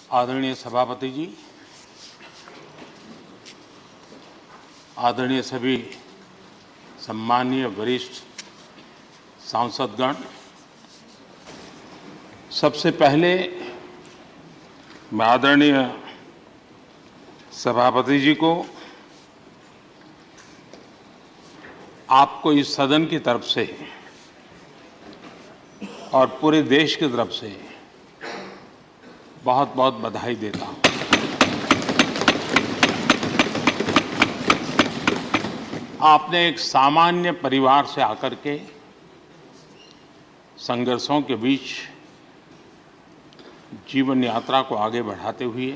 आदरणीय सभापति जी, आदरणीय सभी सम्मानीय वरिष्ठ सांसदगण, सबसे पहले मैं आदरणीय सभापति जी को आपको इस सदन की तरफ से और पूरे देश की तरफ से बहुत बहुत बधाई देता हूं। आपने एक सामान्य परिवार से आकर के संघर्षों के बीच जीवन यात्रा को आगे बढ़ाते हुए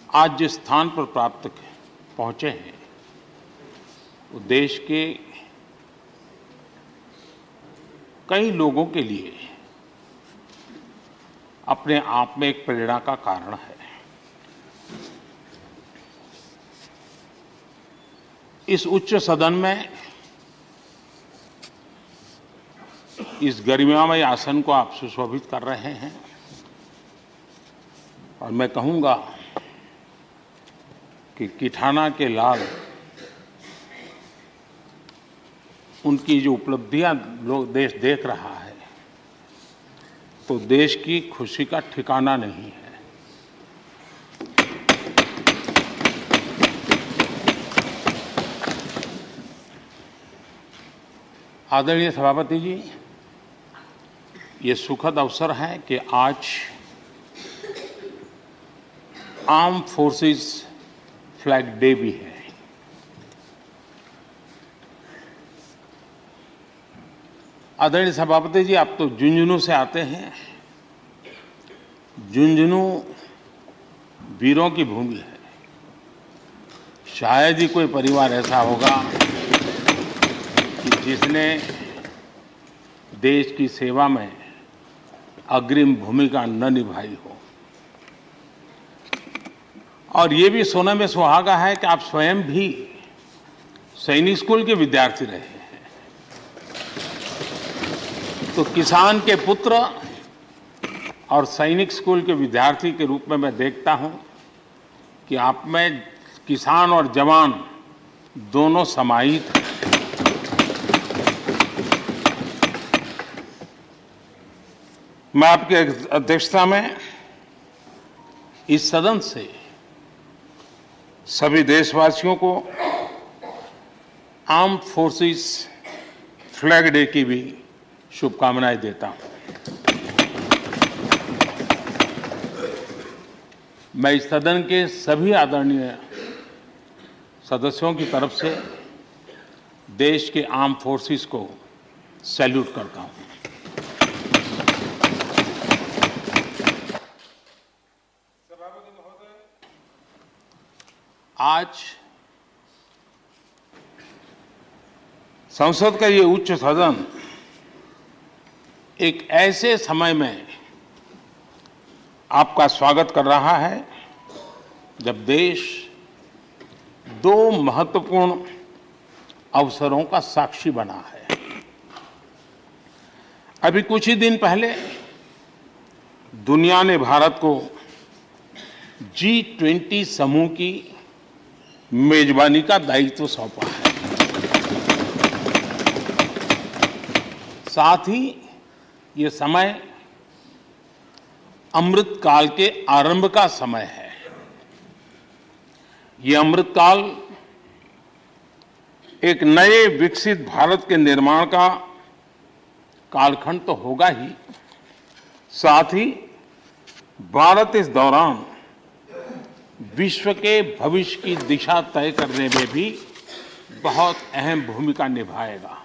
आज जिस स्थान पर प्राप्त पहुंचे हैं वो देश के कई लोगों के लिए अपने आप में एक प्रेरणा का कारण है। इस उच्च सदन में इस गरिमामय आसन को आप सुशोभित कर रहे हैं और मैं कहूंगा कि किठाना के लाल उनकी जो उपलब्धियां लोग देश देख रहा है तो देश की खुशी का ठिकाना नहीं है। आदरणीय सभापति जी, ये सुखद अवसर है कि आज आर्म फोर्सेस फ्लैग डे भी है। आदरणीय सभापति जी, आप तो झुंझुनू से आते हैं। झुंझुनू वीरों की भूमि है। शायद ही कोई परिवार ऐसा होगा कि जिसने देश की सेवा में अग्रिम भूमिका न निभाई हो। और ये भी सोने में सुहागा है कि आप स्वयं भी सैनिक स्कूल के विद्यार्थी रहे हैं। तो किसान के पुत्र और सैनिक स्कूल के विद्यार्थी के रूप में मैं देखता हूं कि आप में किसान और जवान दोनों समाहित हैं। मैं आपकी अध्यक्षता में इस सदन से सभी देशवासियों को आर्म फोर्सेस फ्लैग डे की भी शुभकामनाएं देता हूं। मैं इस सदन के सभी आदरणीय सदस्यों की तरफ से देश के आर्म फोर्सेस को सैल्यूट करता हूं। आज संसद का ये उच्च सदन एक ऐसे समय में आपका स्वागत कर रहा है जब देश दो महत्वपूर्ण अवसरों का साक्षी बना है। अभी कुछ ही दिन पहले दुनिया ने भारत को G20 समूह की मेजबानी का दायित्व सौंपा है। साथ ही ये समय अमृतकाल के आरंभ का समय है। ये अमृतकाल एक नए विकसित भारत के निर्माण का कालखंड तो होगा ही, साथ ही भारत इस दौरान विश्व के भविष्य की दिशा तय करने में भी बहुत अहम भूमिका निभाएगा।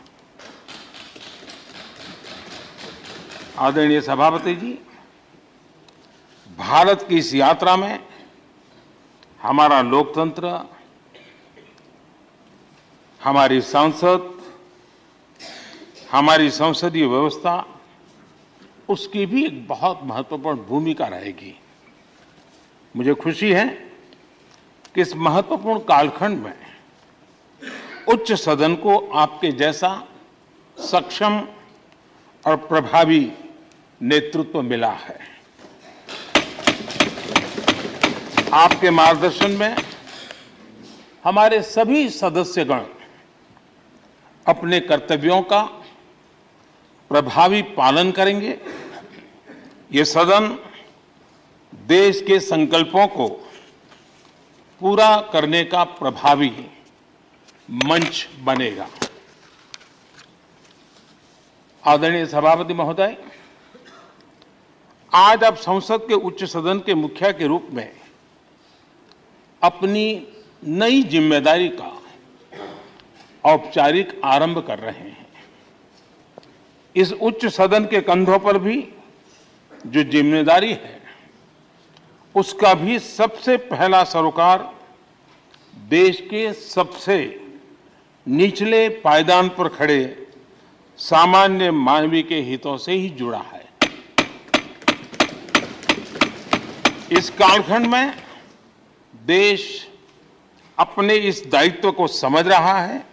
आदरणीय सभापति जी, भारत की इस यात्रा में हमारा लोकतंत्र, हमारी संसद, हमारी संसदीय व्यवस्था, उसकी भी एक बहुत महत्वपूर्ण भूमिका रहेगी। मुझे खुशी है कि इस महत्वपूर्ण कालखंड में उच्च सदन को आपके जैसा सक्षम और प्रभावी नेतृत्व मिला है। आपके मार्गदर्शन में हमारे सभी सदस्यगण अपने कर्तव्यों का प्रभावी पालन करेंगे। ये सदन देश के संकल्पों को पूरा करने का प्रभावी मंच बनेगा। आदरणीय सभापति महोदय, आज आप संसद के उच्च सदन के मुखिया के रूप में अपनी नई जिम्मेदारी का औपचारिक आरंभ कर रहे हैं। इस उच्च सदन के कंधों पर भी जो जिम्मेदारी है, उसका भी सबसे पहला सरोकार देश के सबसे निचले पायदान पर खड़े सामान्य मानवीय के हितों से ही जुड़ा है। इस कालखंड में देश अपने इस दायित्व को समझ रहा है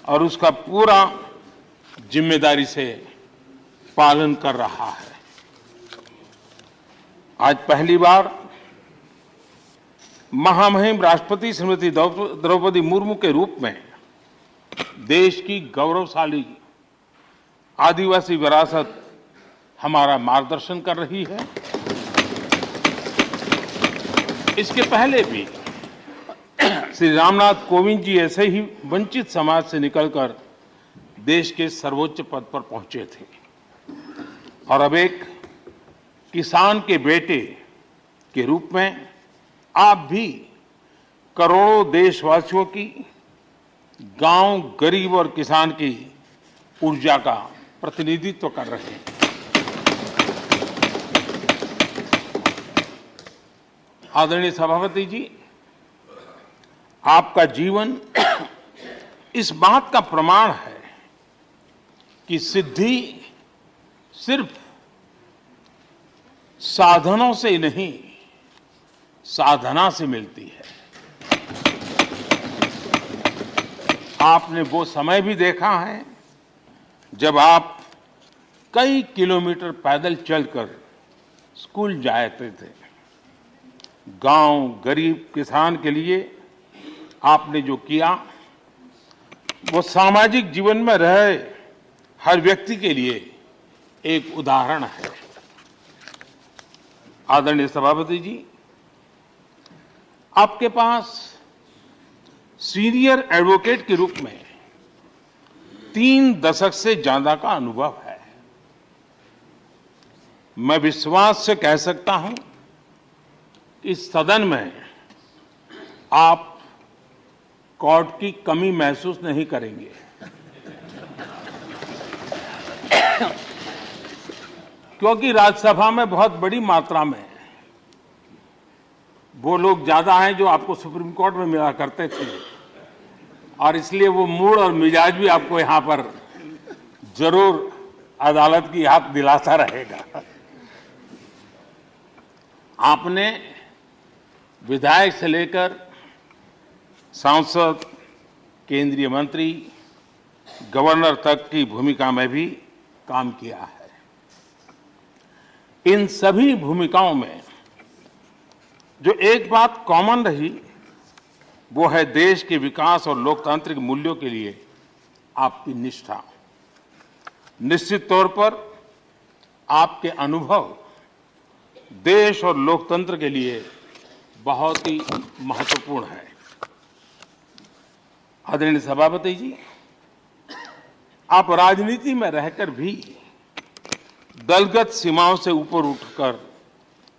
और उसका पूरा जिम्मेदारी से पालन कर रहा है। आज पहली बार महामहिम राष्ट्रपति श्रीमती द्रौपदी मुर्मू के रूप में देश की गौरवशाली आदिवासी विरासत हमारा मार्गदर्शन कर रही है। इसके पहले भी श्री रामनाथ कोविंद जी ऐसे ही वंचित समाज से निकलकर देश के सर्वोच्च पद पर पहुंचे थे और अब एक किसान के बेटे के रूप में आप भी करोड़ों देशवासियों की, गांव, गरीब और किसान की ऊर्जा का प्रतिनिधित्व कर रहे हैं। आदरणीय सभापति जी, आपका जीवन इस बात का प्रमाण है कि सिद्धि सिर्फ साधनों से नहीं, साधना से मिलती है। आपने वो समय भी देखा है जब आप कई किलोमीटर पैदल चलकर स्कूल जाते थे। गांव, गरीब, किसान के लिए आपने जो किया वो सामाजिक जीवन में रहे हर व्यक्ति के लिए एक उदाहरण है। आदरणीय सभापति जी, आपके पास सीनियर एडवोकेट के रूप में 3 दशक से ज्यादा का अनुभव है। मैं विश्वास से कह सकता हूं कि इस सदन में आप कोर्ट की कमी महसूस नहीं करेंगे। क्योंकि राज्यसभा में बहुत बड़ी मात्रा में वो लोग ज्यादा हैं जो आपको सुप्रीम कोर्ट में मिला करते थे और इसलिए वो मूड और मिजाज भी आपको यहां पर जरूर अदालत की याद दिलाता रहेगा। आपने विधायक से लेकर सांसद, केंद्रीय मंत्री, गवर्नर तक की भूमिका में भी काम किया है। इन सभी भूमिकाओं में जो एक बात कॉमन रही वो है देश के विकास और लोकतांत्रिक मूल्यों के लिए आपकी निष्ठा। निश्चित तौर पर आपके अनुभव देश और लोकतंत्र के लिए बहुत ही महत्वपूर्ण है। आदरणीय सभापति जी, आप राजनीति में रहकर भी दलगत सीमाओं से ऊपर उठकर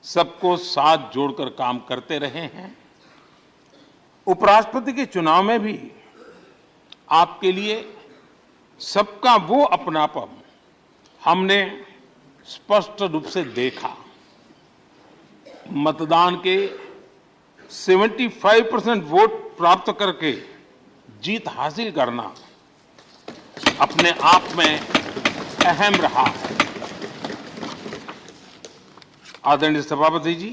सबको साथ जोड़कर काम करते रहे हैं। उपराष्ट्रपति के चुनाव में भी आपके लिए सबका वो अपनापन हमने स्पष्ट रूप से देखा। मतदान के 75% वोट प्राप्त करके जीत हासिल करना अपने आप में अहम रहा है। आदरणीय सभापति जी,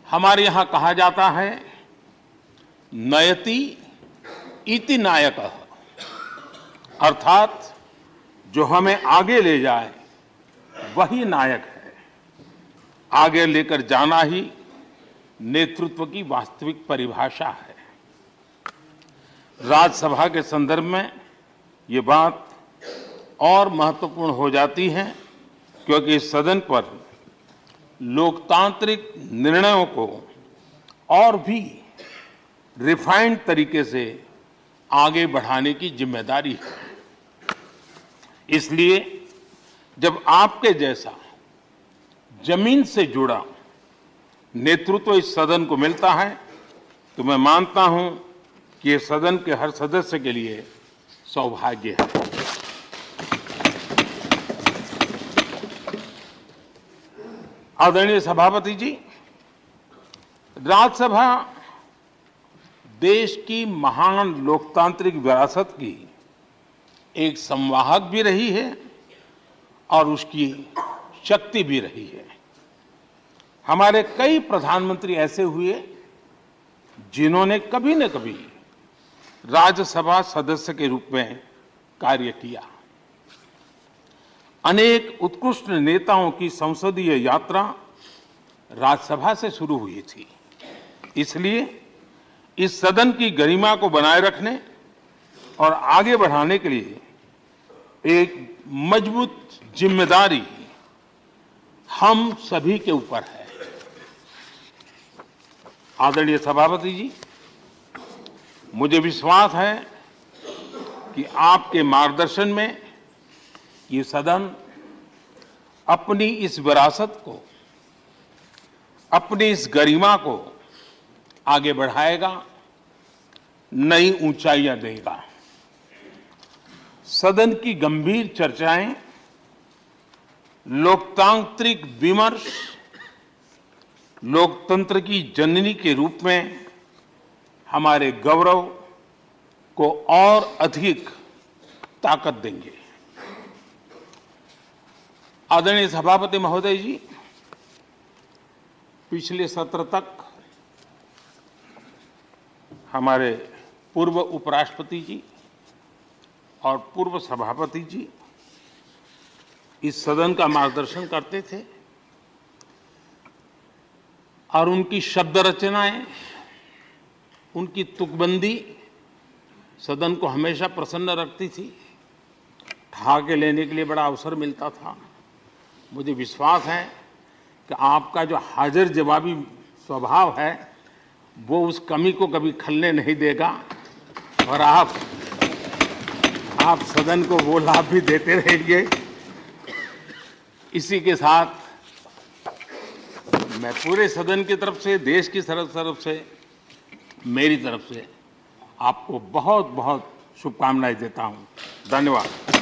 हमारे यहां कहा जाता है नयति इति नायकः, अर्थात जो हमें आगे ले जाए वही नायक है। आगे लेकर जाना ही नेतृत्व की वास्तविक परिभाषा है। राज्यसभा के संदर्भ में ये बात और महत्वपूर्ण हो जाती है क्योंकि इस सदन पर लोकतांत्रिक निर्णयों को और भी रिफाइंड तरीके से आगे बढ़ाने की जिम्मेदारी है। इसलिए जब आपके जैसा जमीन से जुड़ा नेतृत्व इस सदन को मिलता है तो मैं मानता हूं कि ये सदन के हर सदस्य के लिए सौभाग्य है। आदरणीय सभापति जी, राज्यसभा देश की महान लोकतांत्रिक विरासत की एक संवाहक भी रही है और उसकी शक्ति भी रही है। हमारे कई प्रधानमंत्री ऐसे हुए जिन्होंने कभी न कभी राज्यसभा सदस्य के रूप में कार्य किया। अनेक उत्कृष्ट नेताओं की संसदीय यात्रा राज्यसभा से शुरू हुई थी। इसलिए इस सदन की गरिमा को बनाए रखने और आगे बढ़ाने के लिए एक मजबूत जिम्मेदारी हम सभी के ऊपर है। आदरणीय सभापति जी, मुझे विश्वास है कि आपके मार्गदर्शन में ये सदन अपनी इस विरासत को, अपनी इस गरिमा को आगे बढ़ाएगा, नई ऊंचाइयां देगा। सदन की गंभीर चर्चाएं, लोकतांत्रिक विमर्श लोकतंत्र की जननी के रूप में हमारे गौरव को और अधिक ताकत देंगे। आदरणीय सभापति महोदय जी, पिछले सत्र तक हमारे पूर्व उपराष्ट्रपति जी और पूर्व सभापति जी इस सदन का मार्गदर्शन करते थे और उनकी शब्द रचनाएं, उनकी तुकबंदी सदन को हमेशा प्रसन्न रखती थी। ठहाके लेने के लिए बड़ा अवसर मिलता था। मुझे विश्वास है कि आपका जो हाजिर जवाबी स्वभाव है वो उस कमी को कभी खलने नहीं देगा और आप सदन को वो लाभ भी देते रहेंगे। इसी के साथ मैं पूरे सदन की तरफ से, देश की तरफ से, मेरी तरफ से आपको बहुत बहुत शुभकामनाएं देता हूं। धन्यवाद।